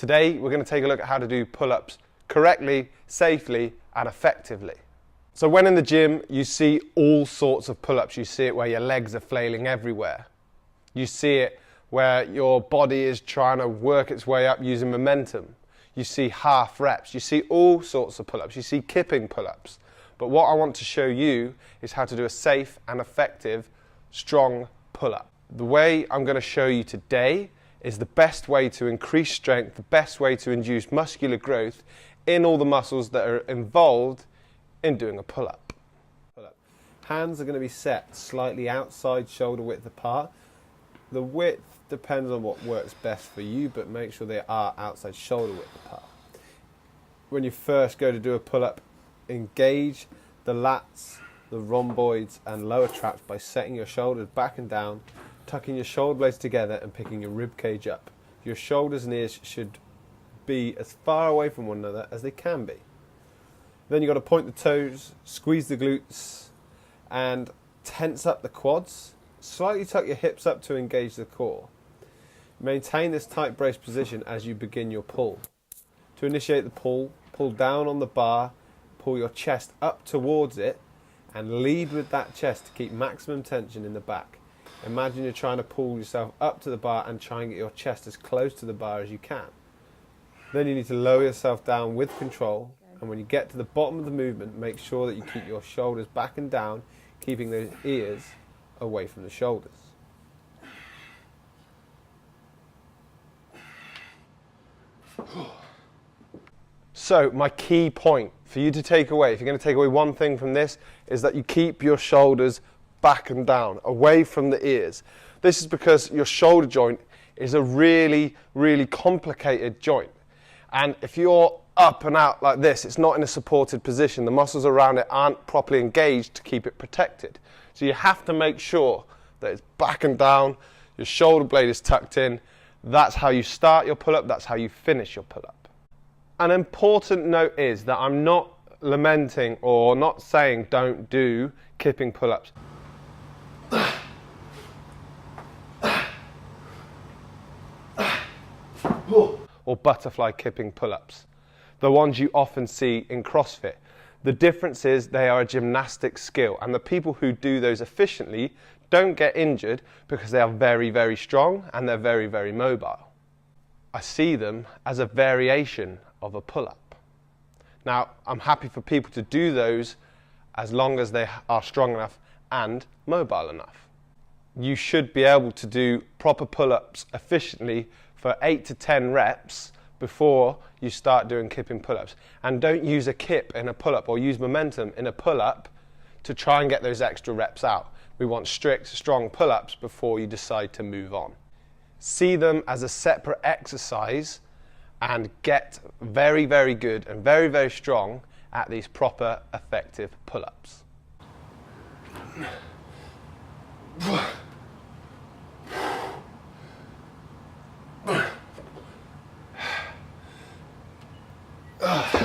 Today we're going to take a look at how to do pull-ups correctly, safely and effectively. So when in the gym you see all sorts of pull-ups. You see it where your legs are flailing everywhere. You see it where your body is trying to work its way up using momentum. You see half reps. You see all sorts of pull-ups. You see kipping pull-ups. But what I want to show you is how to do a safe and effective strong pull-up. The way I'm going to show you today is the best way to increase strength, the best way to induce muscular growth in all the muscles that are involved in doing a pull-up. Hands are going to be set slightly outside shoulder width apart. The width depends on what works best for you, but make sure they are outside shoulder width apart. When you first go to do a pull-up, engage the lats, the rhomboids and lower traps by setting your shoulders back and down, tucking your shoulder blades together and picking your rib cage up. Your shoulders and ears should be as far away from one another as they can be. Then you've got to point the toes, squeeze the glutes and tense up the quads. Slightly tuck your hips up to engage the core. Maintain this tight brace position as you begin your pull. To initiate the pull, pull down on the bar, pull your chest up towards it and lead with that chest to keep maximum tension in the back. Imagine you're trying to pull yourself up to the bar and try and get your chest as close to the bar as you can. Then you need to lower yourself down with control, and when you get to the bottom of the movement, make sure that you keep your shoulders back and down, keeping those ears away from the shoulders. So my key point for you to take away, if you're going to take away one thing from this, is that you keep your shoulders back and down, away from the ears. This is because your shoulder joint is a really, really complicated joint. And if you're up and out like this, it's not in a supported position. The muscles around it aren't properly engaged to keep it protected. So you have to make sure that it's back and down, your shoulder blade is tucked in. That's how you start your pull-up, that's how you finish your pull-up. An important note is that I'm not lamenting or not saying don't do kipping pull-ups. Or butterfly kipping pull-ups, the ones you often see in CrossFit. The difference is they are a gymnastic skill, and the people who do those efficiently don't get injured because they are very, very strong and they're very, very mobile. I see them as a variation of a pull-up. Now, I'm happy for people to do those as long as they are strong enough and mobile enough. You should be able to do proper pull-ups efficiently for 8 to 10 reps before you start doing kipping pull-ups. And don't use a kip in a pull-up or use momentum in a pull-up to try and get those extra reps out. We want strict, strong pull-ups before you decide to move on. See them as a separate exercise and get very, very good and very, very strong at these proper, effective pull-ups. Ugh.